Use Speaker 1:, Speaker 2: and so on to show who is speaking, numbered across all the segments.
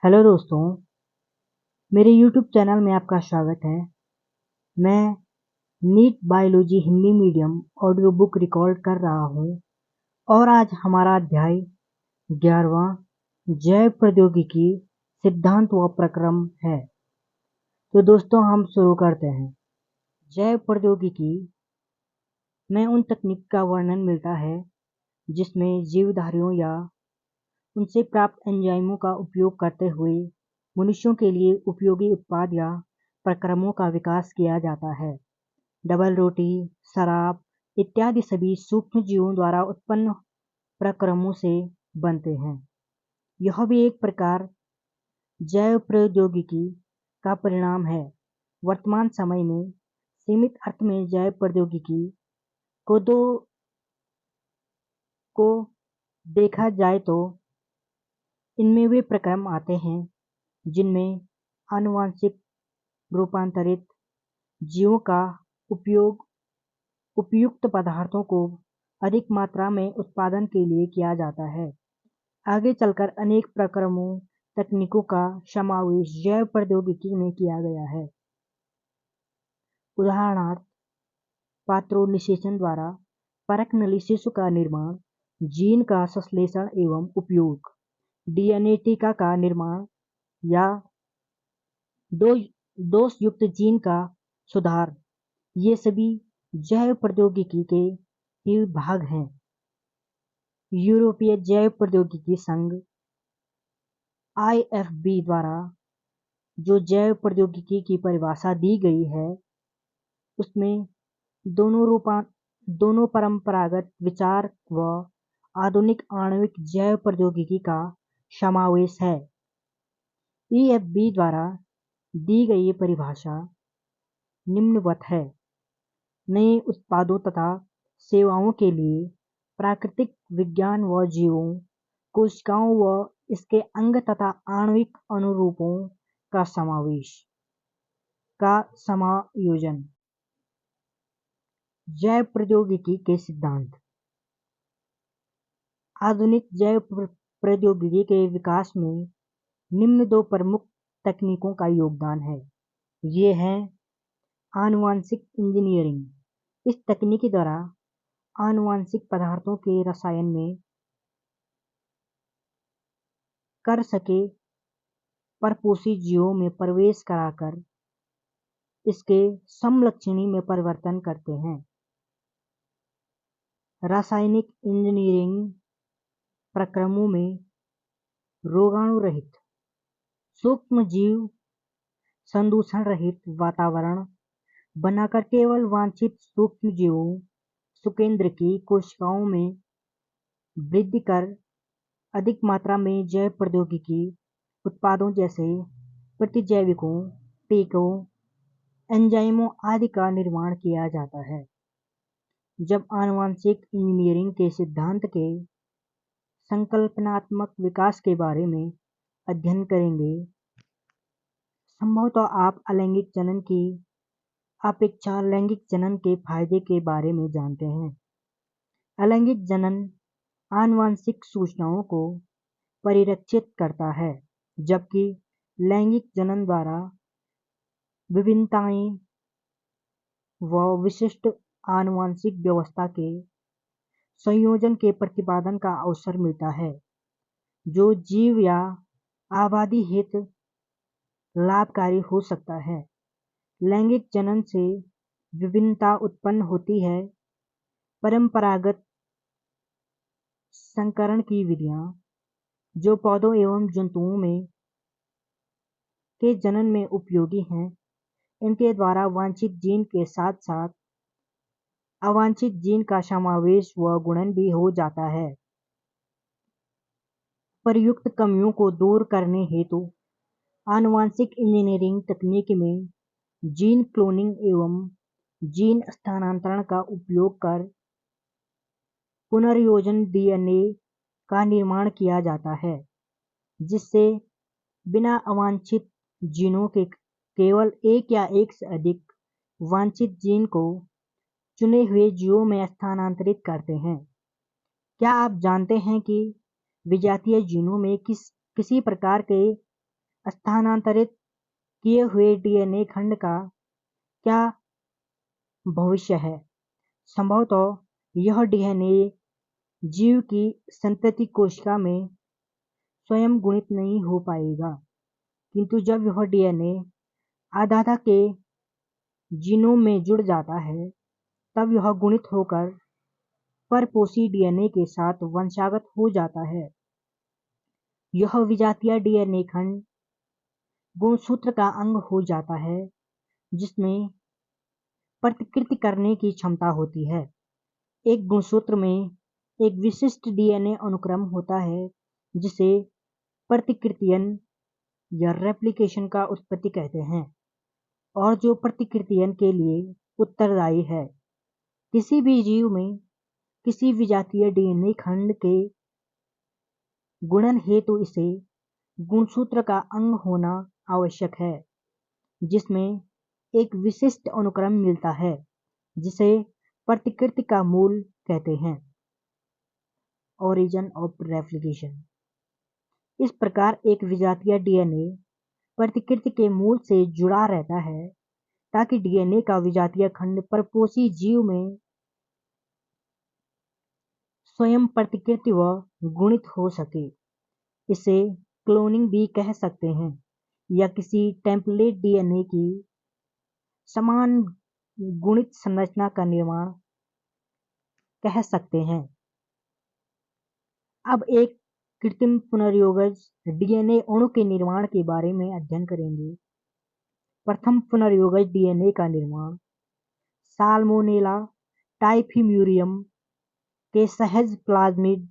Speaker 1: Hello दोस्तों, मेरे YouTube channel में आपका स्वागत है। मैं NEET biology Hindi medium audio book record कर रहा हूँ और आज हमारा अध्याय 11वां जैव प्रौद्योगिकी सिद्धांत व प्रक्रम है। तो दोस्तों हम शुरू करते हैं। जैव प्रौद्योगिकी में उन तकनीक का वर्णन मिलता है जिसमें जीवधारियों या उनसे प्राप्त एंजाइमों का उपयोग करते हुए मनुष्यों के लिए उपयोगी उत्पाद या प्रक्रमों का विकास किया जाता है। डबल रोटी, शराब इत्यादि सभी सूक्ष्म जीवों द्वारा उत्पन्न प्रक्रमों से बनते हैं। यह भी एक प्रकार जैव प्रौद्योगिकी का परिणाम है। वर्तमान समय में सीमित अर्थ में जैव प्रौद्योगिकी को को देखा जाए तो इनमें वे प्रक्रम आते हैं जिनमें आनुवंशिक रूपांतरित जीवों का उपयोग उपयुक्त पदार्थों को अधिक मात्रा में उत्पादन के लिए किया जाता है। आगे चलकर अनेक प्रक्रमों तकनीकों का समावेश जैव प्रौद्योगिकी में किया गया है। उदाहरणार्थ पात्रों द्वारा परख नली शिशु का निर्माण, जीन का संश्लेषण एवं उपयोग, डीएनए टीका का निर्माण या दोषयुक्त जीन का सुधार, ये सभी जैव प्रौद्योगिकी के ही भाग हैं। यूरोपीय जैव प्रौद्योगिकी संघ IFB द्वारा जो जैव प्रौद्योगिकी की परिभाषा दी गई है उसमें दोनों परंपरागत विचार व आधुनिक आणविक जैव प्रौद्योगिकी का समावेश है। IFB द्वारा दी गई परिभाषा निम्नवत है: नए उत्पादों तथा सेवाओं के लिए प्राकृतिक विज्ञान व जीवों, कोशिकाओं व इसके अंग तथा आणविक अनुरूपों का समायोजन। जैव प्रौद्योगिकी के सिद्धांत। आधुनिक जैव प्रौद्योगिकी के विकास में निम्न दो प्रमुख तकनीकों का योगदान है। ये हैं आनुवंशिक इंजीनियरिंग। इस तकनीक द्वारा आनुवंशिक पदार्थों के रसायन में कर सके परपोषी जीवों में प्रवेश कराकर इसके समलक्षणी में परिवर्तन करते हैं। रासायनिक इंजीनियरिंग प्रक्रमों में रोगाणु रहित, सूक्ष्म जीव, संदूषण रहित वातावरण बनाकर केवल वांछित सूक्ष्म जीवों सुकेंद्र की कोशिकाओं में वृद्धि कर अधिक मात्रा में जैव प्रौद्योगिकी उत्पादों जैसे प्रतिजैविकों, टीकों, एंजाइमों आदि का निर्माण किया जाता है। जब आनुवंशिक इंजीनियरिंग के सिद्धांत के संकल्पनात्मक विकास के बारे में अध्ययन करेंगे, संभवतः आप अलैंगिक जनन की अपेक्षा लैंगिक जनन के फायदे के बारे में जानते हैं। अलैंगिक जनन आनुवंशिक सूचनाओं को परिरक्षित करता है, जबकि लैंगिक जनन द्वारा विभिन्नताएं व विशिष्ट आनुवंशिक व्यवस्था के संयोजन के प्रतिपादन का अवसर मिलता है, जो जीव या आबादी हित लाभकारी हो सकता है। लैंगिक जनन से विभिन्नता उत्पन्न होती है। परंपरागत संकरण की विधियां, जो पौधों एवं जंतुओं में के जनन में उपयोगी हैं, इनके द्वारा वांछित जीन के साथ साथ अवांछित जीन का समावेश व गुणन भी हो जाता है। प्रयुक्त कमियों को दूर करने हेतु आनुवंशिक इंजीनियरिंग तकनीक में जीन क्लोनिंग एवं जीन स्थानांतरण का उपयोग कर पुनर्योजन डीएनए का निर्माण किया जाता है, जिससे बिना अवांछित जीनों के केवल एक या एक से अधिक वांछित जीन को चुने हुए जीवों में स्थानांतरित करते हैं। क्या आप जानते हैं कि विजातीय जीनों में किसी प्रकार के स्थानांतरित किए हुए डीएनए खंड का क्या भविष्य है? संभवतः यह डीएनए जीव की संतति कोशिका में स्वयं गुणित नहीं हो पाएगा, किंतु जब यह डीएनए आधाधा के जीनोम में जुड़ जाता है, तब यह गुणित होकर परपोषी डीएनए के साथ वंशागत हो जाता है। यह विजातीय डीएनए खंड गुणसूत्र का अंग हो जाता है, जिसमें प्रतिकृति करने की क्षमता होती है। एक गुणसूत्र में एक विशिष्ट डीएनए अनुक्रम होता है, जिसे प्रतिकृतियन या रेप्लिकेशन का उत्पत्ति कहते हैं, और जो प्रतिकृतियन के लिए उत्तरदायी है। किसी भी जीव में किसी विजातीय डीएनए खंड के गुणन हेतु इसे गुणसूत्र का अंग होना आवश्यक है, जिसमें एक विशिष्ट अनुक्रम मिलता है, जिसे प्रतिकृति का मूल कहते हैं, ओरिजिन ऑफ रेप्लिकेशन। इस प्रकार एक विजातीय डीएनए प्रतिकृति के मूल से जुड़ा रहता है, ताकि डीएनए का विजातीय खंड परपोषी जीव में स्वयं प्रतिकृति व गुणित हो सके। इसे क्लोनिंग भी कह सकते हैं, या किसी टेम्पलेट डीएनए की समान गुणित संरचना का निर्माण कह सकते हैं। अब एक कृत्रिम पुनर्योगज डीएनए अणु के निर्माण के बारे में अध्ययन करेंगे। प्रथम पुनर्योगज डीएनए का निर्माण साल्मोनेला टाइफिम्यूरियम के सहज प्लाज्मिड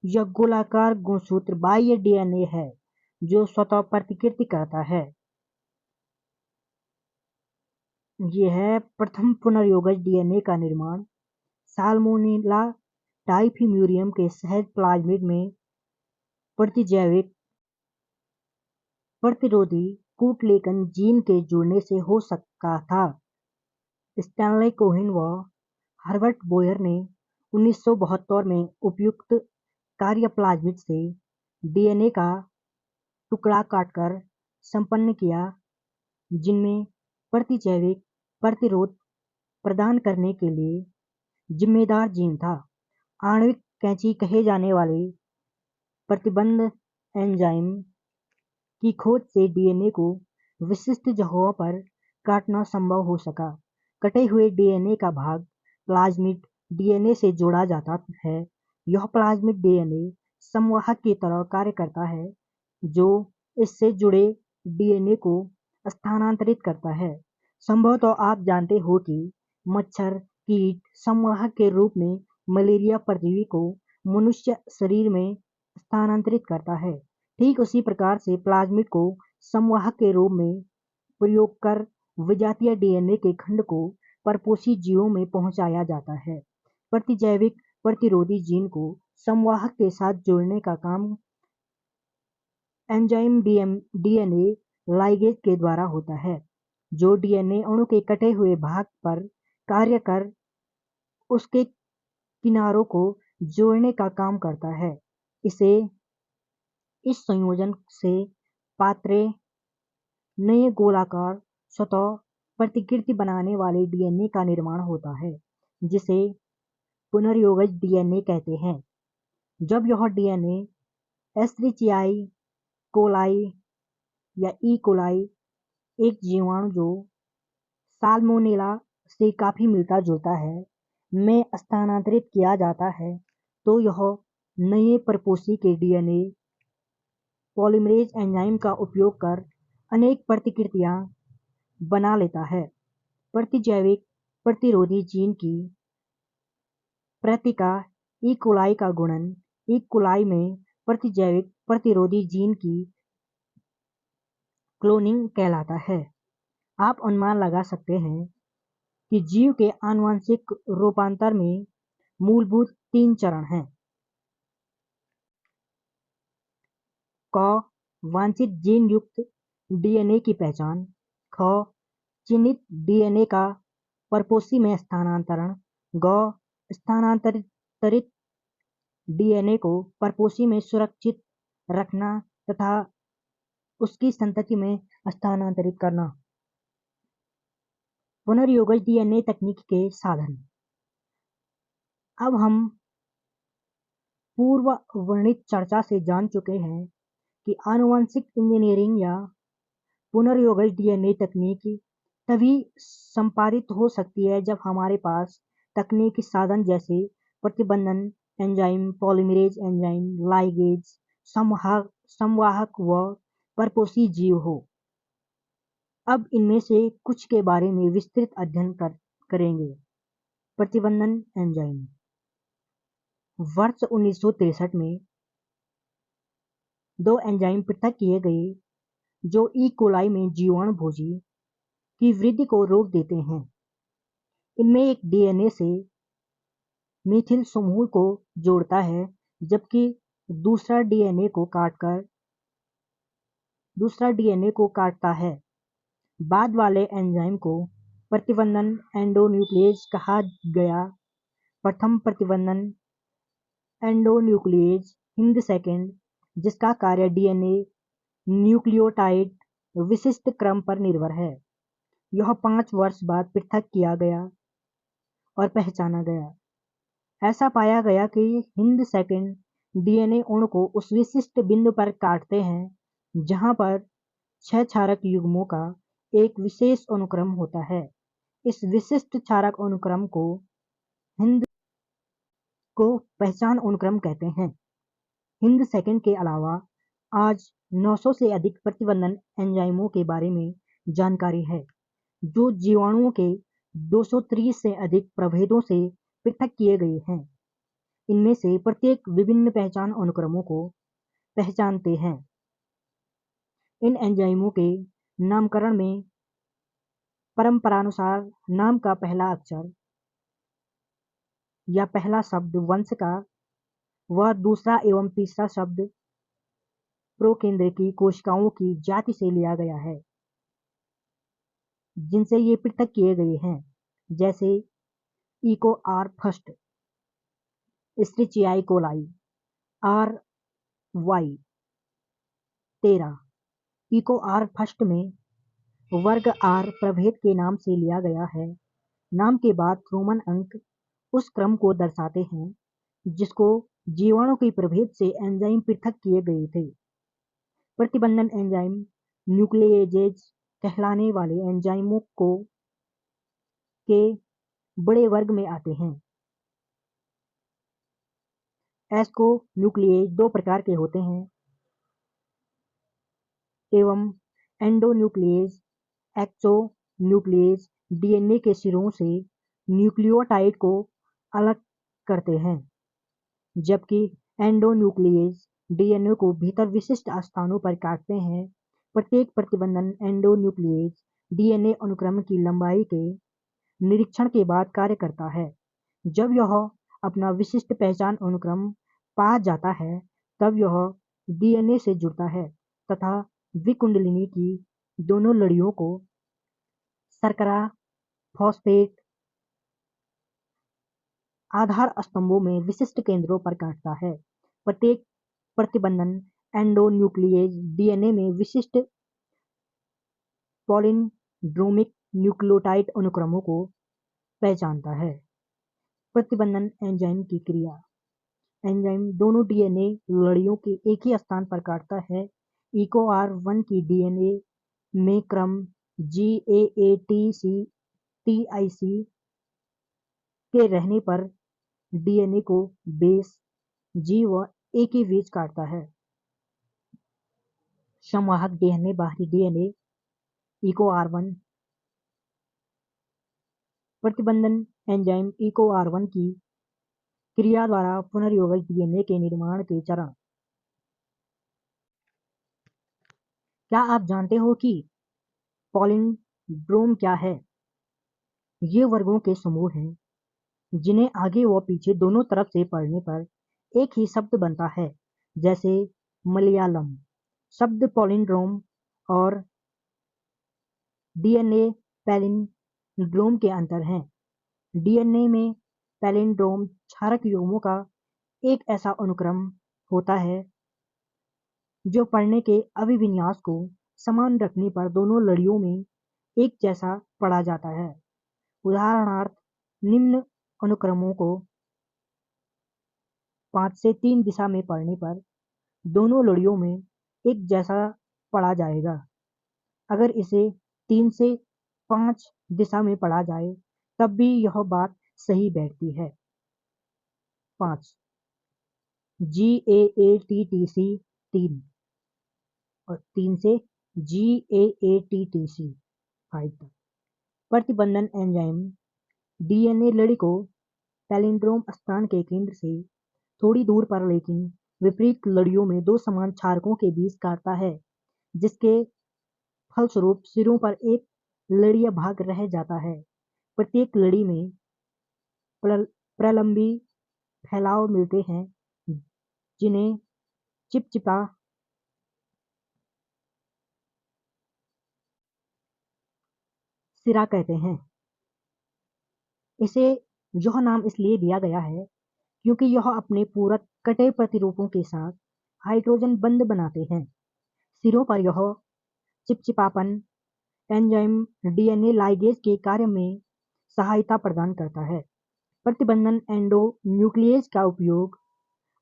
Speaker 1: या गोलाकार गुणसूत्र बाह्य डीएनए है, जो स्वतः प्रतिकृति करता है। यह है प्रथम पुनर्योगज डीएनए का निर्माण साल्मोनेला टाइफिम्यूरियम के सहज प्लाज्मिड में प्रतिजैविक प्रतिरोधी कूटलेखन जीन के जुड़ने से हो सका था। स्टैनली कोहेन व हर्बर्ट बोयर ने 1972 में उपयुक्त कार्य प्लाज्मिड से डीएनए का टुकड़ा काटकर संपन्न किया, जिनमें प्रतिजैविक प्रतिरोध प्रदान करने के लिए जिम्मेदार जीन था। आणविक कैंची कहे जाने वाले प्रतिबंध एंजाइम की खोज से डीएनए को विशिष्ट जगहों पर काटना संभव हो सका। कटे हुए डीएनए का भाग प्लाज्मिड डीएनए से जोड़ा जाता है। यह प्लाज्मिड डीएनए संवाहक की तरह कार्य करता है, जो इससे जुड़े डीएनए को स्थानांतरित करता है। संभवतः आप जानते हो कि मच्छर कीट संवाहक के रूप में मलेरिया परजीवी को मनुष्य शरीर में स्थानांतरित करता है। ठीक उसी प्रकार से प्लाज्मिड को संवाहक के रूप में प्रयोग कर विजातीय डीएनए के खंड को परपोषी जीवों में पहुंचाया जाता है। प्रतिजैविक प्रतिरोधी जीन को संवाहक के साथ जोड़ने का काम एंजाइम डीएनए लाइगेज के द्वारा होता है, जो डीएनए अणु के कटे हुए भाग पर कार्य कर उसके किनारों को जोड़ने का काम करता है। इस संयोजन से पात्रे नए गोलाकार स्वतः प्रतिकृति बनाने वाले डीएनए का निर्माण होता है, जिसे पुनर्योगज डीएनए कहते हैं। जब यह डीएनए एस्चेरिचिया कोलाई या ई कोलाई, एक जीवाणु जो साल्मोनेला से काफी मिलता जुलता है, में स्थानांतरित किया जाता है, तो यह नए परपोषी के डीएनए पॉलीमरेज एंजाइम का उपयोग कर अनेक प्रतिकृतियां बना लेता है। प्रतिजैविक प्रतिरोधी जीन की प्रतिका ई कोलाई का गुणन ई कोलाई में प्रतिजैविक प्रतिरोधी जीन की क्लोनिंग कहलाता है। आप अनुमान लगा सकते हैं कि जीव के आनुवंशिक रूपांतर में मूलभूत 3 चरण हैं। क वांछित जीन युक्त डीएनए की पहचान। ख चिन्हित डीएनए का परपोषी में स्थानांतरण। ग स्थानांतरित डीएनए को परपोषी में सुरक्षित रखना तथा उसकी संतति में स्थानांतरित करना। पुनर्योगज डीएनए तकनीक के साधन। अब हम पूर्व वर्णित चर्चा से जान चुके हैं कि आनुवंशिक इंजीनियरिंग या पुनर्योगज डीएनए तकनीक तभी संपादित हो सकती है जब हमारे पास तकनीकी साधन जैसे प्रतिबंधन एंजाइम, पॉलीमरेज एंजाइम, लाइगेज, संवाहक व परपोषी जीव हो। अब इनमें से कुछ के बारे में विस्तृत अध्ययन करेंगे। प्रतिबंधन एंजाइम। वर्ष 1963 में 2 एंजाइम पृथक किए गए जो ई कोलाई में जीवाणु भोजी की वृद्धि को रोक देते हैं। इनमें एक डीएनए से मिथिल समूह को जोड़ता है जबकि दूसरा डीएनए को काटता है। बाद वाले एंजाइम को प्रतिबंधन एंडोन्यूक्लियेज कहा गया। प्रथम प्रतिबंधन एंडोन्यूक्लियेज हिंद सेकंड, जिसका कार्य डीएनए न्यूक्लियोटाइड विशिष्ट क्रम पर निर्भर है। यह 5 वर्ष बाद पृथक किया गया और पहचाना गया। ऐसा पाया गया कि हिंद सेकंड डीएनए अणु को उस विशिष्ट बिंदु पर काटते हैं जहां पर 6 क्षारक युग्मों का एक विशेष अनुक्रम होता है। इस विशिष्ट क्षारक अनुक्रम को पहचान अनुक्रम कहते हैं। हिंद सेकंड के अलावा आज 900 से अधिक प्रतिबंधन एंजाइमों के बारे में जानकारी है जो जीवाणुओं के 230 से अधिक प्रभेदों से पृथक किए गए हैं। इनमें से प्रत्येक विभिन्न पहचान अनुक्रमों को पहचानते हैं। इन एंजाइमों के नामकरण में परंपरानुसार नाम का पहला अक्षर या पहला शब्द वंश का व दूसरा एवं तीसरा शब्द प्रोकेंद्रकी कोशिकाओं की जाति से लिया गया है जिनसे ये पृथक किए गए हैं, जैसे Eco R first, Escherichia coli, R Y 13। Eco R first में वर्ग आर प्रभेद के नाम से लिया गया है। नाम के बाद रोमन अंक उस क्रम को दर्शाते हैं जिसको जीवाणु के प्रभेद से एंजाइम पृथक किए गए थे। प्रतिबंधन एंजाइम न्यूक्लियेजेज कहलाने वाले एंजाइमों के बड़े वर्ग में आते हैं। एस्को न्यूक्लियेज 2 प्रकार के होते हैं एवं एंडोन्यूक्लियेज, एक्सोन्यूक्लियेज डीएनए के सिरों से न्यूक्लियोटाइड को अलग करते हैं, जबकि एंडोन्यूक्लियेज डीएनए को भीतर विशिष्ट स्थानों पर काटते हैं। प्रत्येक प्रतिबंधन एंडोन्यूक्लियेज डीएनए अनुक्रम की लंबाई के निरीक्षण के बाद कार्य करता है। जब यह अपना विशिष्ट पहचान अनुक्रम पा जाता है तब यह डीएनए से जुड़ता है तथा द्विकुंडलिनी की दोनों लड़ियों को शर्करा फॉस्फेट आधार स्तंभों में विशिष्ट केंद्रों पर काटता है। प्रत्येक प्रतिबंधन एंडोन्यूक्लियेज डीएनए में विशिष्ट पॉलिंड्रोमिक न्यूक्लियोटाइड अनुक्रमों को पहचानता है। प्रतिबंधन एंजाइम की क्रिया। एंजाइम दोनों डीएनए लड़ियों के एक ही स्थान पर काटता है। इको आर 1 की डीएनए में क्रम GAATC के रहने पर डीएनए को बेस G व A के बीच काटता है। संवाहक डीएनए बाहरी डीएनए इको R1। प्रतिबंधन एंजाइम इको R1 की क्रिया द्वारा पुनर्योगज डीएनए के निर्माण के चरण। क्या आप जानते हो कि पॉलिंड्रोम क्या है? ये वर्गों के समूह हैं जिन्हें आगे व पीछे दोनों तरफ से पढ़ने पर एक ही शब्द बनता है, जैसे मलयालम। शब्द पॉलिंड्रोम और डीएनए पैलिंड्रोम के अंतर हैं। डीएनए में पैलिंड्रोम क्षारक युग्मों का एक ऐसा अनुक्रम होता है जो पढ़ने के अभिविन्यास को समान रखने पर दोनों लड़ियों में एक जैसा पढ़ा जाता है। उदाहरणार्थ, निम्न अनुक्रमों को 5 से 3 दिशा में पढ़ने पर दोनों लड़ियों में एक जैसा पढ़ा जाएगा। अगर इसे 3 से 5 दिशा में पढ़ा जाए तब भी यह बात सही बैठती है। 5. GAATTC 3 और 3 से GAATTC 5 तक। प्रतिबंधन एंजाइम डीएनए लड़ी को पैलिंड्रोम स्थान के केंद्र से थोड़ी दूर पर लेकिन विपरीत लड़ियों में दो समान क्षारकों के बीच काटता है, जिसके फलस्वरूप सिरों पर एक लड़ीय भाग रह जाता है। प्रत्येक लड़ी में प्रलंबी फैलाव मिलते हैं, जिन्हें चिपचिपा सिरा कहते हैं। इसे यह नाम इसलिए दिया गया है क्योंकि यह अपने पूरक कटे प्रतिरूपों के साथ हाइड्रोजन बंध बनाते हैं। सिरों पर यह चिपचिपापन एंजाइम डीएनए लाइगेज के कार्य में सहायता प्रदान करता है। प्रतिबंधन एंडो न्यूक्लियेज का उपयोग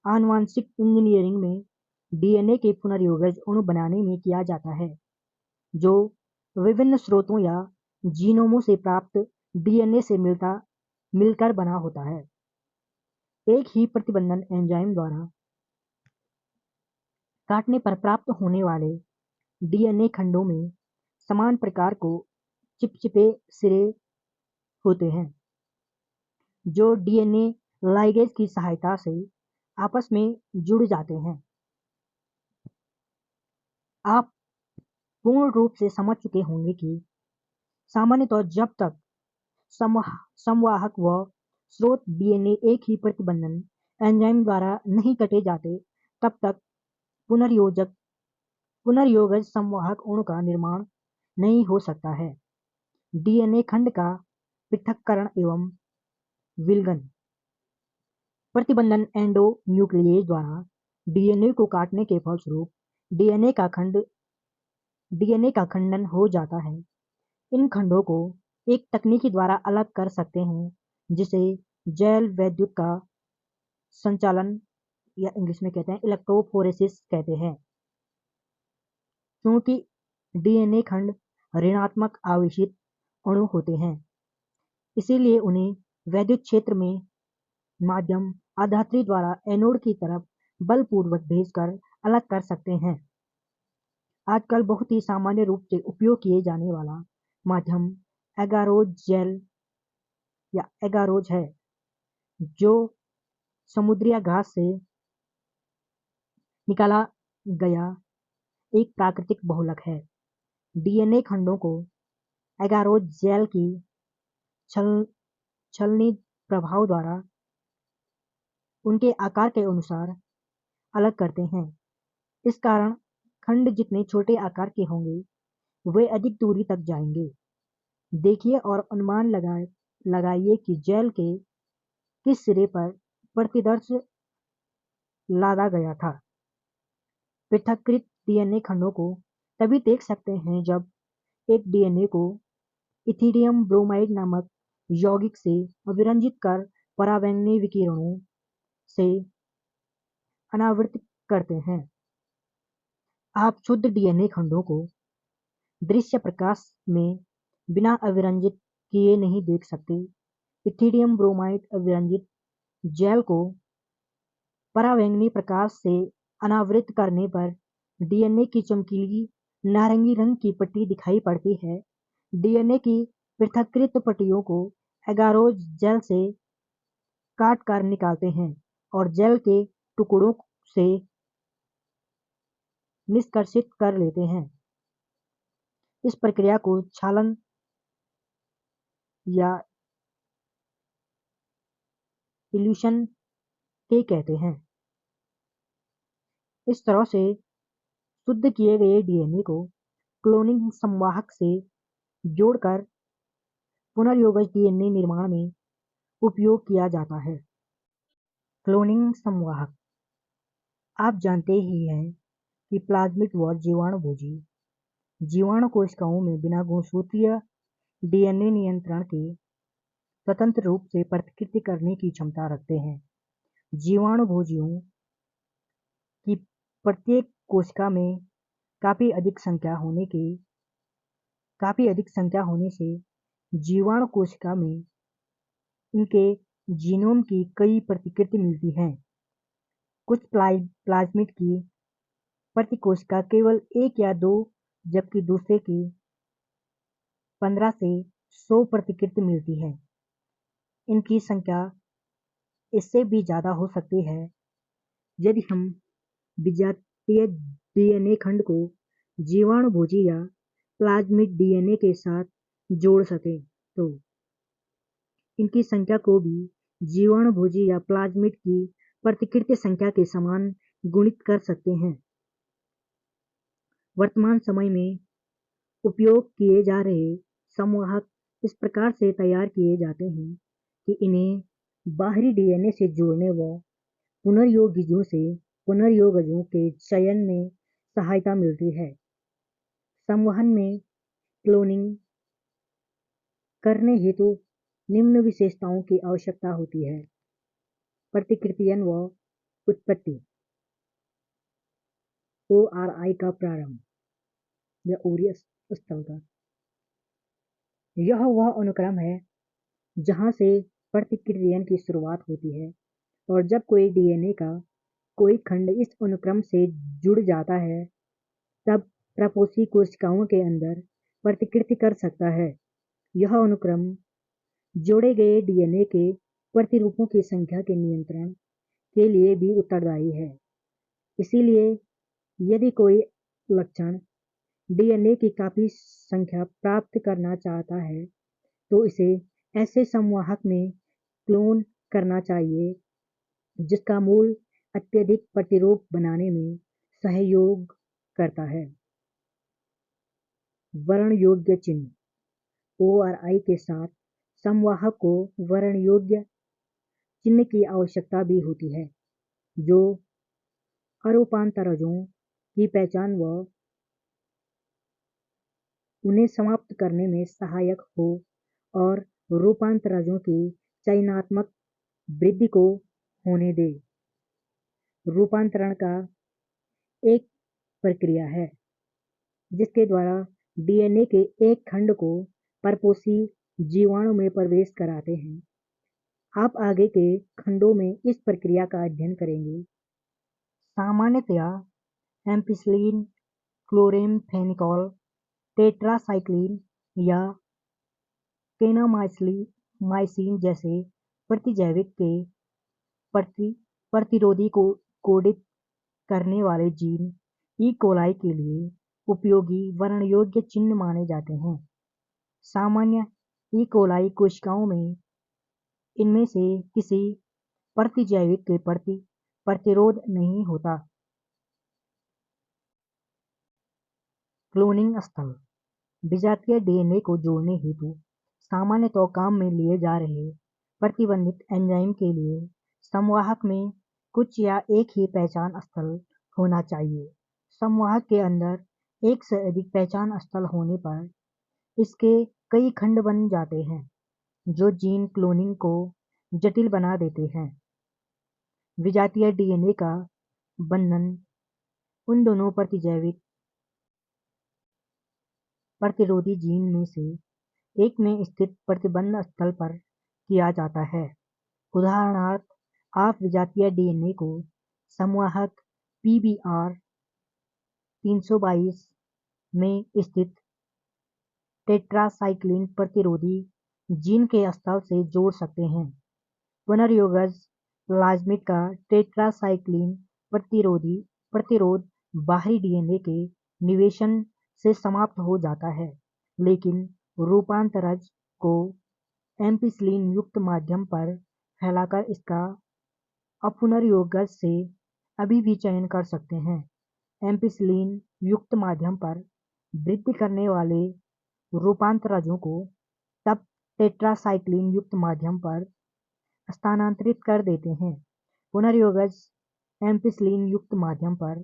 Speaker 1: आनुवांशिक इंजीनियरिंग में डीएनए के पुनर्योगज अणु बनाने में किया जाता है, जो विभिन्न स्रोतों या जीनोमों से प्राप्त डीएनए से मिलकर बना होता है। एक ही प्रतिबंधन एंजाइम द्वारा काटने पर प्राप्त होने वाले डीएनए खंडों में समान प्रकार को चिपचिपे सिरे होते हैं, जो डीएनए लाइगेज की सहायता से आपस में जुड़ जाते हैं। आप पूर्ण रूप से समझ चुके होंगे कि सामान्यतः जब तक संवाहक व स्रोत डीएनए एक ही प्रतिबंधन एंजाइम द्वारा नहीं कटे जाते, तब तक पुनर्योगज संवाहक अणु का निर्माण नहीं हो सकता है। डीएनए खंड का पृथक्करण एवं विलयन प्रतिबंधन एंडो न्यूक्लियेज द्वारा डीएनए को काटने के फलस्वरूप डीएनए का खंडन हो जाता है। इन खंडों को एक तकनीकी द्वारा अलग कर सकते हैं, जिसे जैव वैद्युत का संचालन या इंग्लिश में कहते हैं इलेक्ट्रोफोरेसिस कहते हैं। क्योंकि डीएनए खंड ऋणात्मक आवेशित अणु होते हैं, इसीलिए उन्हें वैद्युत क्षेत्र में माध्यम आधात्री द्वारा एनोड की तरफ बलपूर्वक भेजकर अलग कर सकते हैं। आजकल बहुत ही सामान्य रूप से उपयोग किए जाने वाला माध्यम एगारोज जेल या एगारोज है, जो समुद्री घास से निकाला गया एक प्राकृतिक बहुलक है। डीएनए खंडों को एगारोज जेल की छलनी प्रभाव द्वारा उनके आकार के अनुसार अलग करते हैं। इस कारण खंड जितने छोटे आकार के होंगे, वे अधिक दूरी तक जाएंगे। देखिए और अनुमान लगाइए कि जेल के किस सिरे पर प्रतिदर्श लादा गया था। पृथक्कृत डीएनए खंडों को तभी देख सकते हैं जब एक डीएनए को इथिडियम ब्रोमाइड नामक यौगिक से अभिरंजित कर पराबैंगनी विकिरणों से अनावृत करते हैं। आप शुद्ध डीएनए खंडों को दृश्य प्रकाश में बिना अभिरंजित किए नहीं देख सकते। इथिडियम ब्रोमाइड अभिरंजित जेल को पराबैंगनी प्रकाश से अनावृत करने पर डीएनए की चमकीली नारंगी रंग की पट्टी दिखाई पड़ती है। डीएनए की पृथक्कृत पट्टियों को एगारोज जेल से काट कर निकालते हैं और जेल के टुकड़ों से निष्कर्षित कर लेते हैं। इस प्रक्रिया को छालन या इल्यूशन के कहते हैं। इस तरह से शुद्ध किए गए डीएनए को क्लोनिंग संवाहक से जोड़कर पुनर्योगज डीएनए निर्माण में उपयोग किया जाता है। क्लोनिंग संवाहक आप जानते ही हैं कि प्लाज्मिड व जीवाणुभोजी जीवाणु कोशिकाओं में बिना गुणसूत्रीय डीएनए नियंत्रण के स्वतंत्र रूप से प्रतिकृति करने की क्षमता रखते हैं। जीवाणुभोजियों की प्रत्येक कोशिका में काफी अधिक संख्या होने से जीवाणु कोशिका में इनके जीनोम की कई प्रतिकृति मिलती हैं। कुछ प्लाज्मिड की प्रति कोशिका केवल 1 या 2 जबकि दूसरे की 15 से 100 प्रतिकृति मिलती है। इनकी संख्या इससे भी ज्यादा हो सकती है यदि हम विजातीय डीएनए खंड को जीवाणुभोजी या प्लाज्मिड डीएनए के साथ जोड़ सकें तो इनकी संख्या को भी जीवाणुभोजी या प्लाज्मिड की प्रतिकृति संख्या के समान गुणित कर सकते हैं। वर्तमान समय में उपयोग किए जा रहे संवाहक इस प्रकार से तैयार किए जाते हैं कि इन्हें बाहरी डीएनए से जोड़ने व पुनर्योगजों के चयन में सहायता मिलती है। संवहन में क्लोनिंग करने हेतु निम्न विशेषताओं की आवश्यकता होती है। प्रतिकृतियन व उत्पत्ति। ORI का प्रारंभ या ओरी स्थल का यह वह अनुक्रम है जहां से प्रतिकृतियन की शुरुआत होती है और जब कोई डीएनए का कोई खंड इस अनुक्रम से जुड़ जाता है तब प्रपोषी कोशिकाओं के अंदर प्रतिकृति कर सकता है। यह अनुक्रम जोड़े गए डीएनए के प्रतिरूपों की संख्या के नियंत्रण के लिए भी उत्तरदायी है। इसीलिए यदि कोई लक्षण डीएनए की काफी संख्या प्राप्त करना चाहता है तो इसे ऐसे संवाहक में क्लोन करना चाहिए जिसका मूल अत्यधिक प्रतिरूप बनाने में सहयोग करता है। वर्ण योग्य चिन्ह। ORI के साथ संवाहक को वर्ण योग्य चिन्ह की आवश्यकता भी होती है जो अरूपांतरजों की पहचान व उन्हें समाप्त करने में सहायक हो और रूपांतरजों की चयनात्मक वृद्धि को होने दे। रूपांतरण का एक प्रक्रिया है जिसके द्वारा डीएनए के एक खंड को परपोषी जीवाणु में प्रवेश कराते हैं। आप आगे के खंडों में इस प्रक्रिया का अध्ययन करेंगे। सामान्यतया एम्पिसिलिन, क्लोरेमफेनिकोल, टेट्रासाइक्लिन या केनामाइसिन जैसे प्रतिजैविक के प्रतिरोधी को कोडित करने वाले जीन ई कोलाई के लिए उपयोगी वर्ण योग्य चिन्ह माने जाते हैं। सामान्य ई कोलाई कोशिकाओं में इनमें से किसी प्रतिजैविक के प्रति प्रतिरोध नहीं होता। क्लोनिंग स्थल। विजातीय डीएनए को जोड़ने हेतु सामान्यतः काम में लिए जा रहे प्रतिबंधित एंजाइम के लिए संवाहक में कुछ या एक ही पहचान स्थल होना चाहिए। संवाहक के अंदर एक से अधिक पहचान स्थल होने पर इसके कई खंड बन जाते हैं जो जीन क्लोनिंग को जटिल बना देते हैं। विजातीय डीएनए का बंधन उन दोनों प्रतिजैविक प्रतिरोधी जीन में से एक में स्थित प्रतिबंध स्थल पर किया जाता है। उदाहरणार्थ, आप विजातीय डीएनए को संवाहक PBR 322 में स्थित टेट्रासाइक्लिन प्रतिरोधी जीन के स्थल से जोड़ सकते हैं। पुनर्योगज प्लाज्मिड का टेट्रासाइक्लिन प्रतिरोध बाहरी डीएनए के निवेशन से समाप्त हो जाता है, लेकिन रूपांतरज को एम्पिसिलिन युक्त माध्यम पर फैलाकर इसका अपुनर्योगज से अभी भी चयन कर सकते हैं। एम्पिसिलिन युक्त माध्यम पर वृद्धि करने वाले रूपांतरजों को तब टेट्रासाइक्लिन युक्त माध्यम पर स्थानांतरित कर देते हैं। पुनर्योगज एम्पिसिलिन युक्त माध्यम पर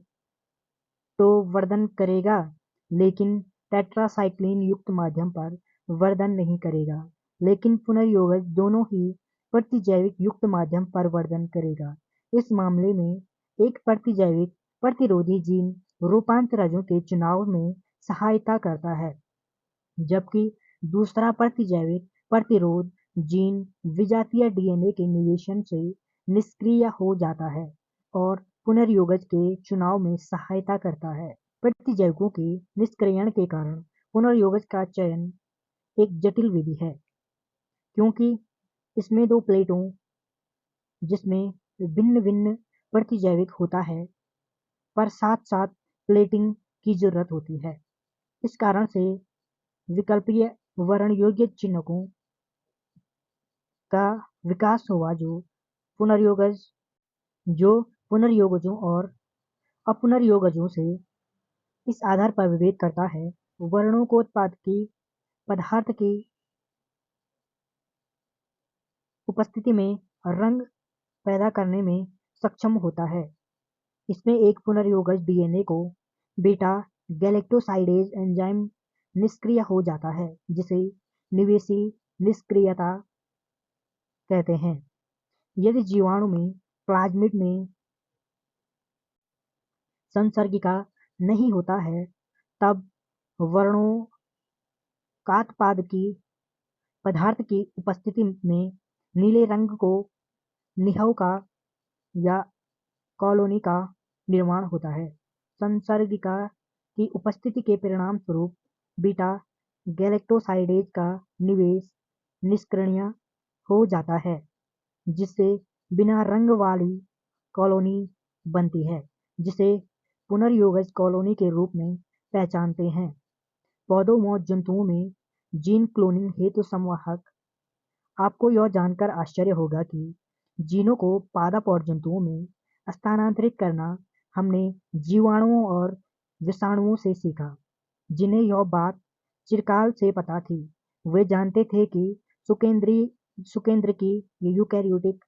Speaker 1: तो वर्धन करेगा, लेकिन टेट्रासाइक्लिन युक्त माध्यम पर वर्धन नहीं करेगा, लेकिन पुनर्योगज दोनों ही प्रतिजैविक युक्त माध्यम पर वर्धन करेगा। इस मामले में एक प्रतिजैविक प्रतिरोधी जीन रूपांतरजों के चुनाव में सहायता करता है, जबकि दूसरा प्रतिजैविक प्रतिरोध जीन विजातीय डीएनए के निवेशन से निष्क्रिय हो जाता है और पुनर्योगज के चुनाव में सहायता करता है। प्रतिजैविकों के निष्क्रियण के कारण पुनर्योगज का चयन एक जटिल विधि है, क्योंकि इसमें दो प्लेटों जिसमें भिन्न-भिन्न प्रतिजैविक होता है, पर साथ-साथ प्लेटिंग की जरूरत होती है। इस कारण से विकल्पीय वर्ण योग्य चिह्नकों का विकास हुआ जो पुनर्योगजों और अपुनर्योगजों से इस आधार पर विभेद करता है वर्णों को पदार्थ की उपस्थिति में रंग पैदा करने में सक्षम होता है। इसमें एक पुनर्योगज डीएनए को बीटा गैलेक्टोसाइडेज एंजाइम निष्क्रिय हो जाता है, जिसे निवेशी निष्क्रियता कहते हैं। यदि जीवाणु में प्लाज्मिड में संसर्गिका नहीं होता है, तब वर्णों पदार्थ की उपस्थिति में नीले रंग को निहव या कॉलोनी का निर्माण होता है। संसर्गिका की उपस्थिति के परिणामस्वरूप बीटा गैलेक्टोसाइडेज का निवेश निष्क्रिय हो जाता है, जिससे बिना रंग वाली कॉलोनी बनती है, जिसे पुनर्योगज कॉलोनी के रूप में पहचानते हैं। पौधों व जंतुओं में जीन क्लोनिंग हेतु संवाहक। आपको यह जानकर आश्चर्य होगा कि जीनों को पादप और जंतुओं में स्थानांतरित करना हमने जीवाणुओं और विषाणुओं से सीखा, जिन्हें यह बात चिरकाल से पता थी। वे जानते थे कि सुकेंद्रीकी यूकैरियोटिक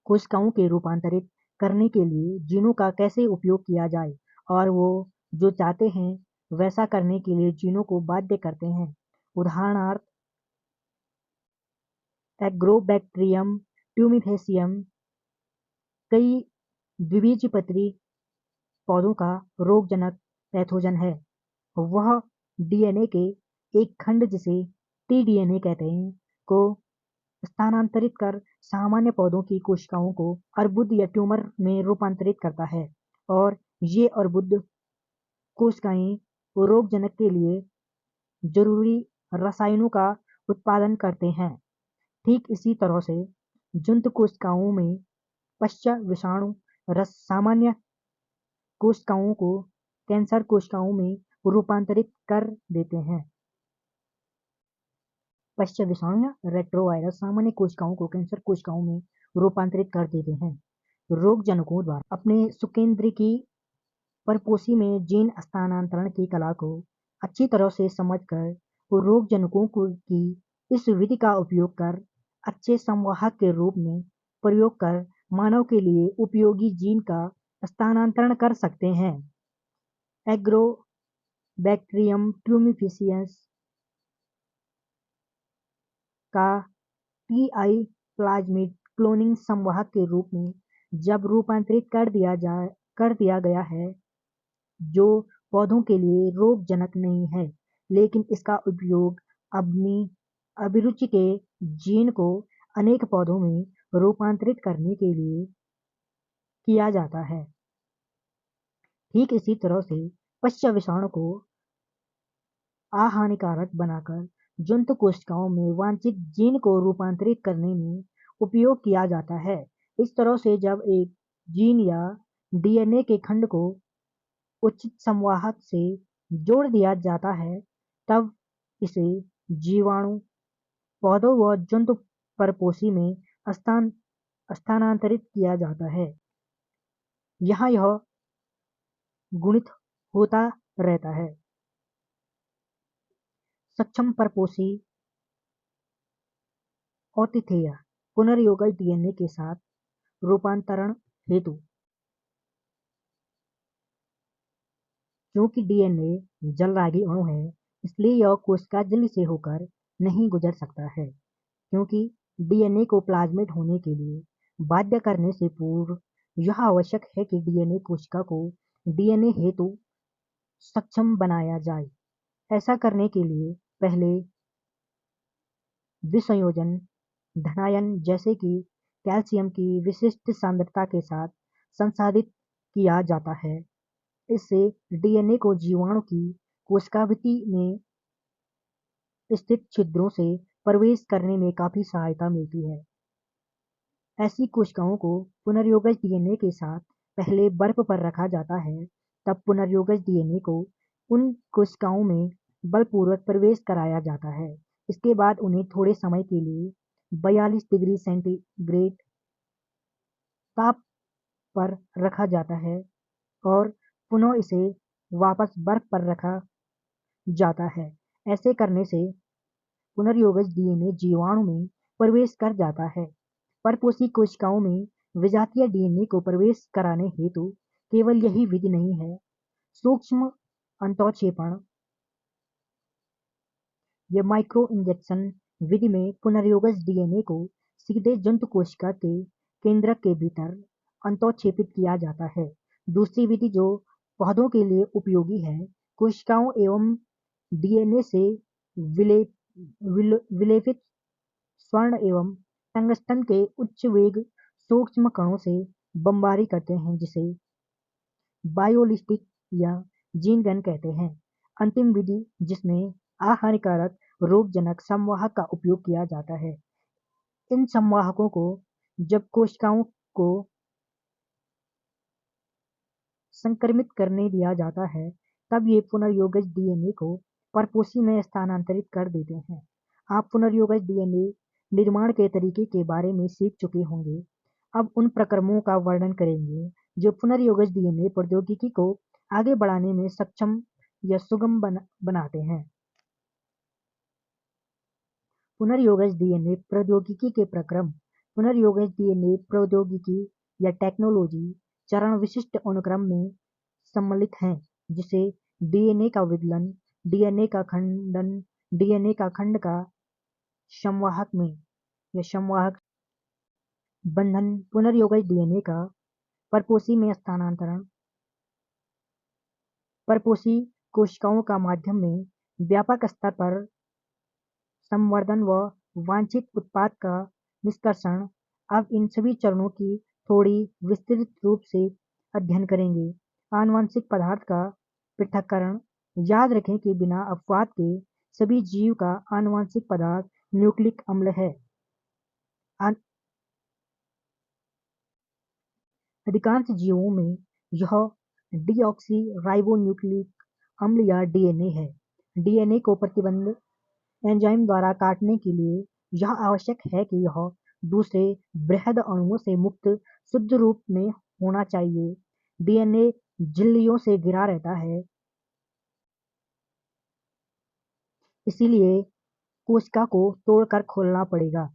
Speaker 1: कोशिकाओं के रूपांतरित करने के लिए जीनों का कैसे उपयोग किया जाए, और वो जो चाहते हैं वैसा करने के लिए जीनों को बाध्य करते हैं। उदाहरणार्थ, एग्रोबैक्टीरियम ट्यूमिफेसियम कई द्विबीजपत्री पौधों का रोगजनक पैथोजन है। वह डीएनए के एक खंड, जिसे टीडीएनए कहते हैं, को स्थानांतरित कर सामान्य पौधों की कोशिकाओं को अर्बुद या ट्यूमर में रूपांतरित करता है, और ये अर्बुद कोशिकाएं रोगजनक के लिए जरूरी रसायनों का उत्पादन करते हैं। ठीक इसी तरह से जंतु कोशिकाओं में पश्च विषाणु रस सामान्य कोशिकाओं को कैंसर कोशिकाओं में रूपांतरित कर देते हैं। पश्च विषाणु या रेट्रोवायरस सामान्य कोशिकाओं को कैंसर कोशिकाओं में रूपांतरित कर देते हैं। रोगजनकों द्वारा अपने सुकेंद्रीकी परपोषी में जीन स्थानांतरण की कला को अच्छी तरह से समझकर रोगजनकों की इस विधि का उपयोग कर अच्छे संवाहक के रूप में प्रयोग कर मानव के लिए उपयोगी जीन का स्थानांतरण कर सकते हैं। एग्रोबैक्टीरियम ट्यूमिफिशियंस का टीआई प्लाज्मिड क्लोनिंग संवाहक के रूप में जब रूपांतरित कर दिया गया है, जो पौधों के लिए रोगजनक नहीं है, लेकिन इसका उपयोग अपनी अभिरुचि के जीन को अनेक पौधों में रूपांतरित करने के लिए किया जाता है। ठीक इसी तरह से पश्च विषाणु को अहानिकारक बनाकर जंतु कोशिकाओं में वांछित जीन को रूपांतरित करने में उपयोग किया जाता है। इस तरह से जब एक जीन या डीएनए के खंड को उचित संवाहक से जोड़ दिया जाता है, तब इसे जीवाणु, पौधों व जंतु परपोषी में स्थानांतरित किया जाता है। यहाँ यह गुणित होता रहता है। सक्षम परपोषी औतिथेय पुनर्योगज डीएनए के साथ रूपांतरण हेतु क्योंकि डीएनए जलरागी अणु है, इसलिए यह कोशिका झिल्ली से होकर नहीं गुजर सकता है। क्योंकि डीएनए को प्लाज्मिड होने के लिए बाध्य करने से पूर्व यह आवश्यक है कि डीएनए कोशिका को डीएनए हेतु सक्षम बनाया जाए। ऐसा करने के लिए पहले विसंयोजन धनायन जैसे कि कैल्शियम की विशिष्ट सांद्रता के साथ संसाधित किया जाता है। इससे डीएनए को जीवाणु की कोशिकाभित्ति में स्थित छिद्रों से प्रवेश करने में काफी सहायता मिलती है। ऐसी कोशिकाओं को पुनर्योगज डीएनए के साथ पहले बर्फ पर रखा जाता है, तब पुनर्योगज डीएनए को उन कोशिकाओं में बलपूर्वक प्रवेश कराया जाता है। इसके बाद उन्हें थोड़े समय के लिए 42 डिग्री सेंटीग्रेड ताप पर रखा जाता है और पुनः इसे वापस बर्फ पर रखा जाता है। ऐसे करने से पुनर्योगज डीएनए जीवाणु में प्रवेश कर जाता है। परपोषी कोशिकाओं में विजातीय डीएनए को प्रवेश कराने हेतु केवल यही विधि नहीं है। सूक्ष्म अंतःक्षेपण या माइक्रो इंजेक्शन विधि में पुनर्योगज डीएनए को सीधे जंतु कोशिका के केंद्रक के भीतर अंतःक्षेपित किया जाता है। दूसरी विधि जो पौधों के लिए उपयोगी है, कोशिकाओं एवं डीएनए से विलेपित स्वर्ण एवं टंगस्टन के उच्च वेग सूक्ष्म कणों से बमबारी करते हैं, जिसे बायोलिस्टिक या जीन गन कहते हैं। अंतिम विधि जिसमें अहानिकारक रोगजनक संवाहक का उपयोग किया जाता है। इन संवाहकों को जब कोशिकाओं को संक्रमित करने दिया जाता है, तब ये पुनर्योगज डीएनए को परपोषी में स्थानांतरित कर देते हैं। आप पुनर्योगज डीएनए निर्माण के तरीके के बारे में सीख चुके होंगे। अब उन प्रक्रमों का वर्णन करेंगे जो पुनर्योगज डीएनए प्रौद्योगिकी को आगे बढ़ाने में सक्षम या सुगम बनाते हैं। पुनर्योगज डीएनए प्रौद्योगिकी के प्रक्रम पुनर्योगज डीएनए प्रौद्योगिकी या टेक्नोलॉजी चरण विशिष्ट अनुक्रम में सम्मिलित हैं, जिसे डीएनए का विदलन, डीएनए का खंडन, डीएनए का खंड का संवाहक में या संवाहक बंधन, पुनर्योगज डीएनए का परपोषी में स्थानांतरण, परपोषी कोशिकाओं का माध्यम में व्यापक स्तर पर संवर्धन व वांछित उत्पाद का निष्कर्षण। अब इन सभी चरणों की थोड़ी विस्तृत रूप से अध्ययन करेंगे। आनुवंशिक पदार्थ का पृथक्करण। याद रखें कि बिना अपवाद के सभी जीव का आनुवंशिक पदार्थ न्यूक्लिक अम्ल है। अधिकांश जीवों में यह डीऑक्सीराइबोन्यूक्लिक अम्ल या डीएनए है। डीएनए को प्रतिबंध एंजाइम द्वारा काटने के लिए यह आवश्यक है कि यह दूसरे बृहद अणुओं से मुक्त शुद्ध रूप में होना चाहिए। डीएनए झिल्लियों से घिरा रहता है, इसीलिए कोशिका को तोड़कर खोलना पड़ेगा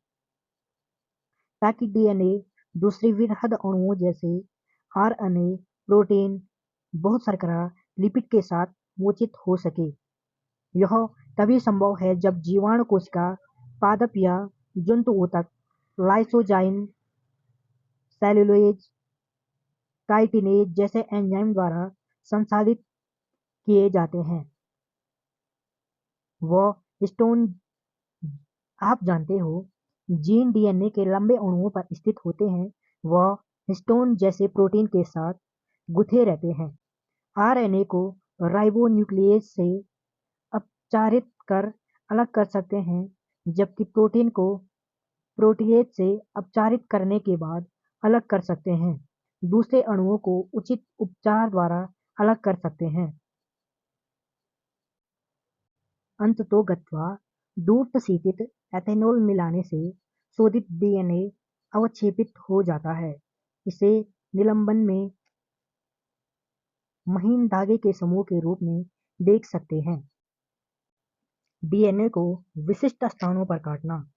Speaker 1: ताकि डीएनए दूसरे वृहद अणुओं जैसे आरएनए, प्रोटीन, बहुत शर्करा, लिपिड के साथ मोचित हो सके। यह तभी संभव है जब जीवाणु कोशिका पादप या जंतु ऊतक लाइसोजाइम, सेलुलोज, काइटिनेज जैसे एंजाइम द्वारा संसाधित किए जाते हैं। वह हिस्टोन आप जानते हो, जीन डीएनए के लंबे अणुओं पर स्थित होते हैं। वह हिस्टोन जैसे प्रोटीन के साथ गुथे रहते हैं। आरएनए को राइबोन्यूक्लियेज से अपचारित कर अलग कर सकते हैं, जबकि प्रोटीन को प्रोटीएज से अपचारित करने के बाद अलग कर सकते हैं। दूसरे अणुओं को उचित उपचार द्वारा अलग कर सकते हैं। अंततोगत्वा दूरस्थीत एथेनॉल मिलाने से शोधित डीएनए अवक्षेपित हो जाता है। इसे निलंबन में महीन धागे के समूह के रूप में देख सकते हैं। डीएनए को विशिष्ट स्थानों पर काटना।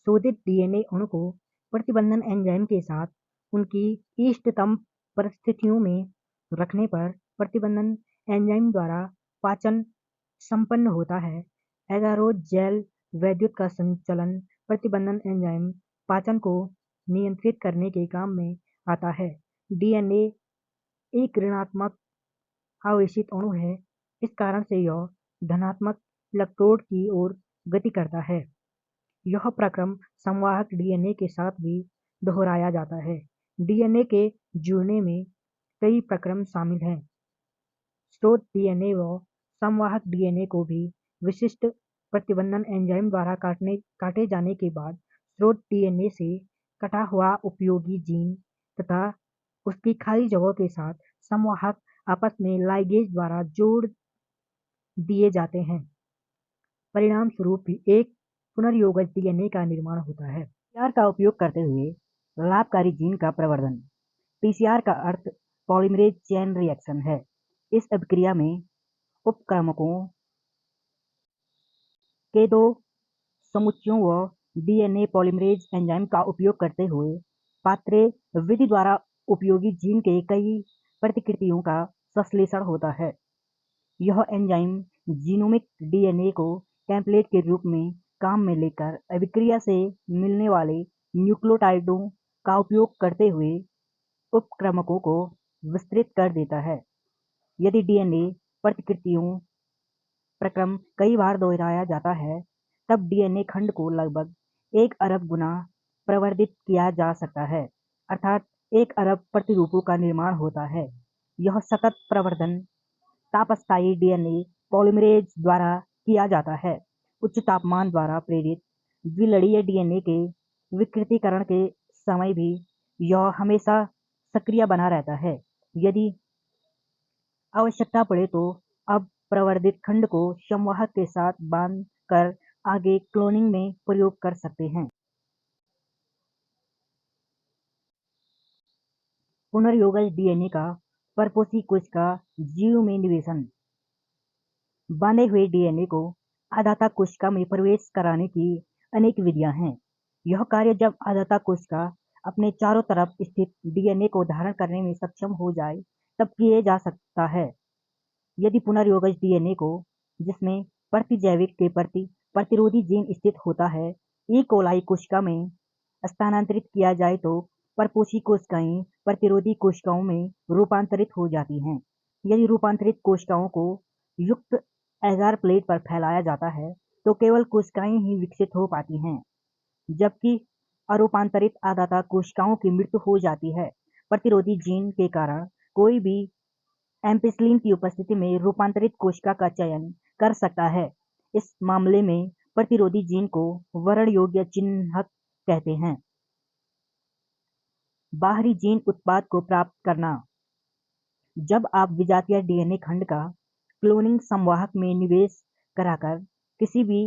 Speaker 1: शोधित डीएनए अणु को प्रतिबंधन एंजाइम के साथ उनकी इष्टतम परिस्थितियों में रखने पर प्रतिबंधन एंजाइम द्वारा पाचन संपन्न होता है। एगारोज जेल वैद्युत का संचलन प्रतिबंधन एंजाइम पाचन को नियंत्रित करने के काम में आता है। डीएनए एक ऋणात्मक आवेशित अणु है, इस कारण से यह धनात्मक इलेक्ट्रोड की ओर गति करता है। यह प्रक्रम संवाहक डीएनए के साथ भी दोहराया जाता है। डीएनए के जुड़ने में कई प्रक्रम शामिल हैं। स्रोत डीएनए व संवाहक डीएनए को भी विशिष्ट प्रतिबंधन एंजाइम द्वारा काटे जाने के बाद स्रोत डीएनए से कटा हुआ उपयोगी जीन तथा उसकी खाली जगहों के साथ संवाहक आपस में लाइगेज द्वारा जोड़ दिए जाते हैं। परिणाम स्वरूप एक पुनर्योगज डीएनए का निर्माण होता है। पीसीआर का उपयोग करते हुए लाभकारी जीन का प्रवर्धन। पीसीआर का अर्थ पॉलीमरेज चेन रिएक्शन है। इस अभिक्रिया में उपक्रमकों के दो समुच्चयों व डीएनए पॉलीमरेज एंजाइम का उपयोग करते हुए पात्रे विधि द्वारा उपयोगी जीन के कई प्रतिकृतियों का संश्लेषण होता है। यह एंजाइम जीनोमिक डीएनए को टेम्पलेट के रूप में काम में लेकर अभिक्रिया से मिलने वाले न्यूक्लियोटाइडों का उपयोग करते हुए उपक्रमकों को विस्तृत कर देता है। यदि डीएनए प्रतिकृतियों प्रक्रम कई बार दोहराया जाता है, तब डीएनए खंड को लगभग 1 अरब गुना प्रवर्धित किया जा सकता है, अर्थात 1 अरब प्रतिरूपों का निर्माण होता है। यह सतत प्रवर्धन तापस्थायी डीएनए पॉलीमरेज द्वारा किया जाता है। उच्च तापमान द्वारा प्रेरित द्विलड़ीय डीएनए के विकृतीकरण के समय भी यह हमेशा सक्रिय बना रहता है। यदि आवश्यकता पड़े तो अब प्रवर्धित खंड को संवाहक के साथ बांध कर आगे क्लोनिंग में प्रयोग कर सकते हैं। पुनर्योगज डीएनए का परपोषी कोशिका जीव में निवेशन। बांधे हुए डीएनए को आधाता कोशिका में प्रवेश कराने की अनेक विधियां हैं। यह कार्य जब आधाता कोशिका अपने चारों तरफ स्थित डीएनए को धारण करने में सक्षम हो जाए तब किए जा सकता है। यदि पुनर्योगज डीएनए को, जिसमें प्रतिजैविक के प्रति प्रतिरोधी जीन स्थित होता है, ई कोलाई कोशिका में स्थानांतरित किया जाए तो परपोषी कोशिकाएं प्रतिरोधी कोशिकाओं में रूपांतरित हो जाती हैं। यदि रूपांतरित कोशिकाओं को युक्त एगार प्लेट पर फैलाया जाता है तो केवल कोशिकाएं ही विकसित हो पाती हैं, जबकि अरूपांतरित आधाता कोशिकाओं की मृत्यु हो जाती है। प्रतिरोधी जीन के कारण कोई भी एम्पिसिलिन की उपस्थिति में रूपांतरित कोशिका का चयन कर सकता है। इस मामले में प्रतिरोधी जीन को वरण योग्य चिह्नक कहते हैं। बाहरी जीन उत्पाद को प्राप्त करना। जब आप विजातीय डीएनए खंड का क्लोनिंग संवाहक में निवेश कराकर किसी भी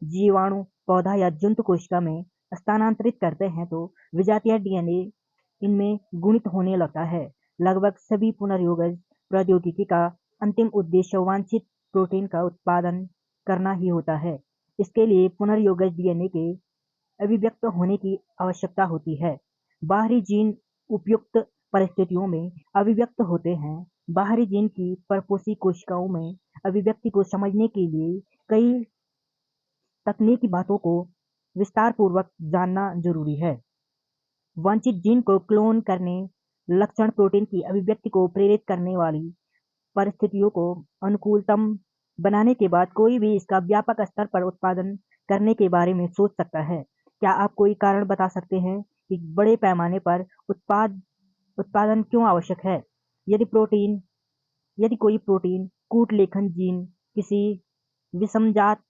Speaker 1: जीवाणु, पौधा या जंतु कोशिका में स्थानांतरित करते हैं तो विजातीय डीएनए इनमें गुणित होने लगता है। लगभग सभी पुनर्योगज प्रौद्योगिकी का अंतिम उद्देश्य वांछित प्रोटीन का उत्पादन करना ही होता है। इसके लिए पुनर्योगज डीएनए के अभिव्यक्त होने की आवश्यकता होती है। बाहरी जीन उपयुक्त परिस्थितियों में अभिव्यक्त होते हैं। बाहरी जीन की परपोषी कोशिकाओं में अभिव्यक्ति को समझने के लिए कई तकनीकी बातों को विस्तार पूर्वक जानना जरूरी है। वांछित जीन को क्लोन करने, लक्षण प्रोटीन की अभिव्यक्ति को प्रेरित करने वाली परिस्थितियों को अनुकूलतम बनाने के बाद कोई भी इसका व्यापक स्तर पर उत्पादन करने के बारे में सोच सकता है। क्या आप कोई कारण बता सकते हैं कि बड़े पैमाने पर उत्पादन क्यों आवश्यक है? यदि कोई प्रोटीन कूट लेखन जीन किसी विषमजात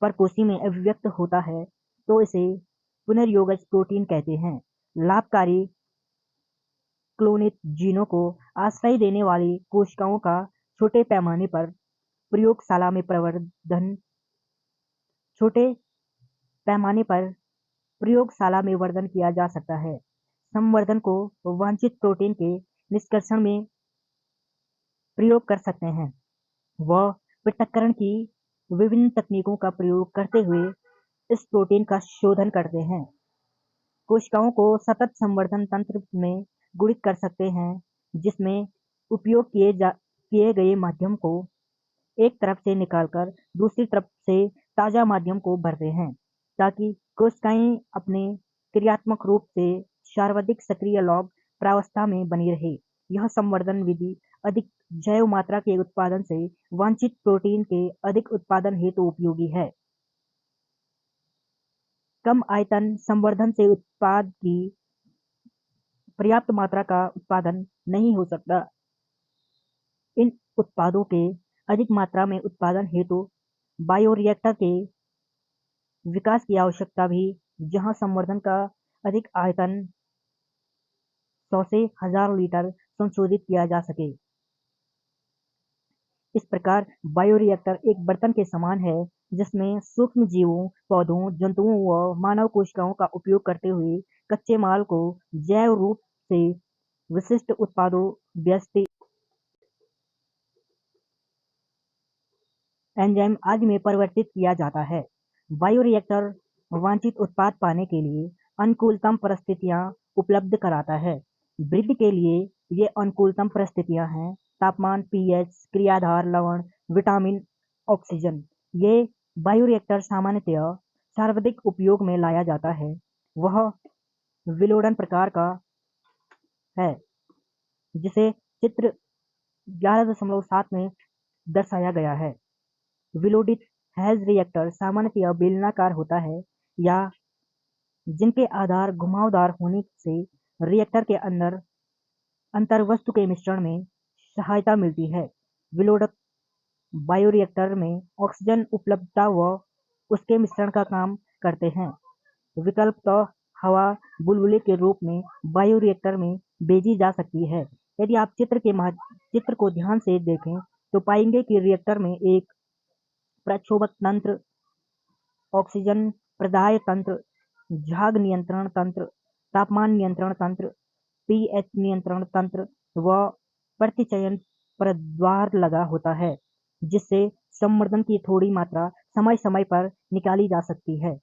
Speaker 1: परपोषी में अभिव्यक्त होता है तो इसे पुनर्योगज प्रोटीन कहते हैं। लाभकारी क्लोनित जीनों को आश्रय देने वाली कोशिकाओं का छोटे पैमाने पर प्रयोगशाला में वर्धन किया जा सकता है। संवर्धन को वांछित प्रोटीन के निष्कर्षण में प्रयोग कर सकते हैं। वह पृथक्करण की विभिन्न तकनीकों का प्रयोग करते हुए इस प्रोटीन का शोधन करते हैं। कोशिकाओं को सतत संवर्धन तंत्र में गुणित कर सकते हैं, जिसमें उपयोग किए गए माध्यम को एक तरफ से निकालकर दूसरी तरफ से ताजा माध्यम को भरते हैं, ताकि कोशिकाएं अपने क्रियात्मक रूप से सर्वाधिक सक्रिय लॉग प्रावस्था में बनी रहे। यह संवर्धन विधि अधिक जैव मात्रा के उत्पादन से वांछित प्रोटीन के अधिक उत्पादन हेतु उपयोगी है। कम आयतन संवर्धन से उत्पाद की पर्याप्त मात्रा का उत्पादन नहीं हो सकता। इन उत्पादों के अधिक मात्रा में उत्पादन हेतु बायोरिएक्टर के विकास की आवश्यकता भी, जहां संवर्धन का अधिक आयतन 100 से 1000 लीटर संशोधित किया जा सके। इस प्रकार बायोरिएक्टर एक बर्तन के समान है जिसमें सूक्ष्म जीवों, पौधों, जंतुओं व मानव कोशिकाओं का उपयोग करते हुए कच्चे माल को जैव रूप से विशिष्ट उत्पादों व्यष्टि एंजाइम आदि में परिवर्तित किया जाता है। बायोरिएक्टर वांछित उत्पाद पाने के लिए अनुकूलतम परिस्थितियां उपलब्ध कराता है। वृद्धि के लिए ये अनुकूलतम परिस्थितियां हैं तापमान, पीएच, क्रियाधार, लवण, विटामिन, ऑक्सीजन। ये बायोरिएक्टर सामान्यतः सर्वाधिक उपयोग में लाया जाता है वह विलोडन प्रकार का है, जिसे चित्र 11.7 में दर्शाया गया है। विलोडित हैज़ रिएक्टर सामान्यतः बेलनाकार होता है या जिनके आधार घुमावदार होने से रिएक्टर के अंदर अंतर्वस्तु के मिश्रण में सहायता मिलती है। विलोडक बायोरिएक्टर में ऑक्सीजन उपलब्धता व उसके मिश्रण का काम करते हैं। विकल्पतः हवा बुलबुले के रूप में बायोरिएक्टर में भेजी जा सकती है। यदि आप चित्र को ध्यान से देखें तो पाएंगे कि रिएक्टर में एक प्रक्षोभक तंत्र, ऑक्सीजन प्रदाय तंत्र, झाग नियंत्रण तंत्र, तापमान नियंत्रण तंत्र, पीएच नियंत्रण तंत्र व प्रतिचयन प्रद्वार लगा होता है, जिससे संवर्धन की थोड़ी मात्रा समय समय पर निकाली जा सकती है।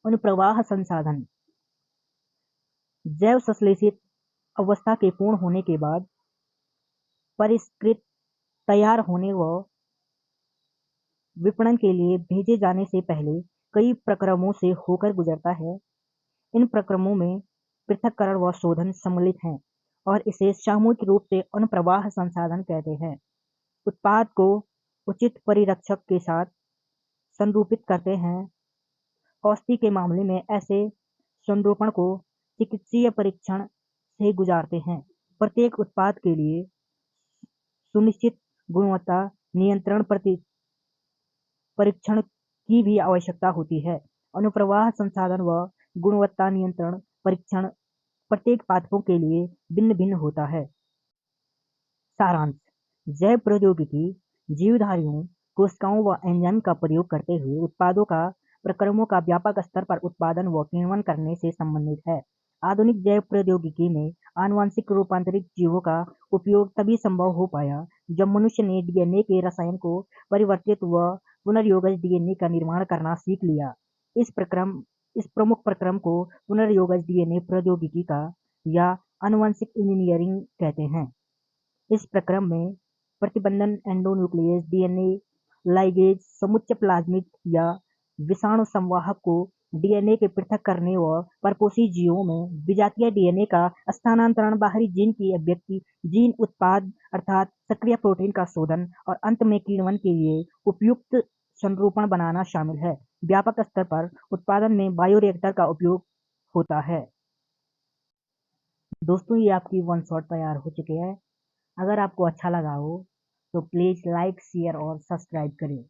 Speaker 1: अनुप्रवाह संसाधन जैव संश्लेषित अवस्था के पूर्ण होने के बाद परिष्कृत, तैयार होने व विपणन के लिए भेजे जाने से पहले कई प्रक्रमों से होकर गुजरता है। इन प्रक्रमों में पृथक्करण व शोधन सम्मिलित हैं और इसे सामूहिक रूप से अनुप्रवाह संसाधन कहते हैं। उत्पाद को उचित परिरक्षक के साथ संरूपित करते हैं। औषधि के मामले में ऐसे संरूपण को चिकित्सीय परीक्षण से गुजारते हैं। प्रत्येक उत्पाद के लिए सुनिश्चित गुणवत्ता नियंत्रण परीक्षण की भी आवश्यकता होती है। अनुप्रवाह संसाधन व गुणवत्ता नियंत्रण परीक्षण प्रत्येक पाठकों के लिए भिन्न भिन्न होता है। सारांश: जैव प्रौद्योगिकी जीवधारियों, कोशिकाओं व एंजाइम का प्रयोग करते हुए उत्पादों का प्रक्रमों का व्यापक स्तर पर उत्पादन व किण्वन करने से संबंधित है। आधुनिक जैव प्रौद्योगिकी में आनुवंशिक रूपांतरित जीवों का उपयोग तभी संभव हो पाया जब मनुष्य ने डीएनए के रसायन को परिवर्तित व पुनर्योगज डीएनए का निर्माण करना सीख लिया। इस प्रमुख प्रक्रम को पुनर्योगज डीएनए प्रौद्योगिकी का या आनुवंशिक इंजीनियरिंग कहते हैं। इस प्रक्रम में प्रतिबंधन एंडोन्यूक्लियस डीएनए लाइगेज समुच्चय प्लाज्मिड या विषाणु संवाहक को डीएनए के पृथक करने व परपोषी जीवों में विजातीय डीएनए का स्थानांतरण, बाहरी जीन की अभिव्यक्ति, जीन उत्पाद अर्थात सक्रिय प्रोटीन का शोधन और अंत में किण्वन के लिए उपयुक्त संरूपण बनाना शामिल है। व्यापक स्तर पर उत्पादन में बायोरिएक्टर का उपयोग होता है। दोस्तों, ये आपकी वन शॉट तैयार हो चुके हैं। अगर आपको अच्छा लगा हो तो प्लीज़ लाइक, शेयर और सब्सक्राइब करें।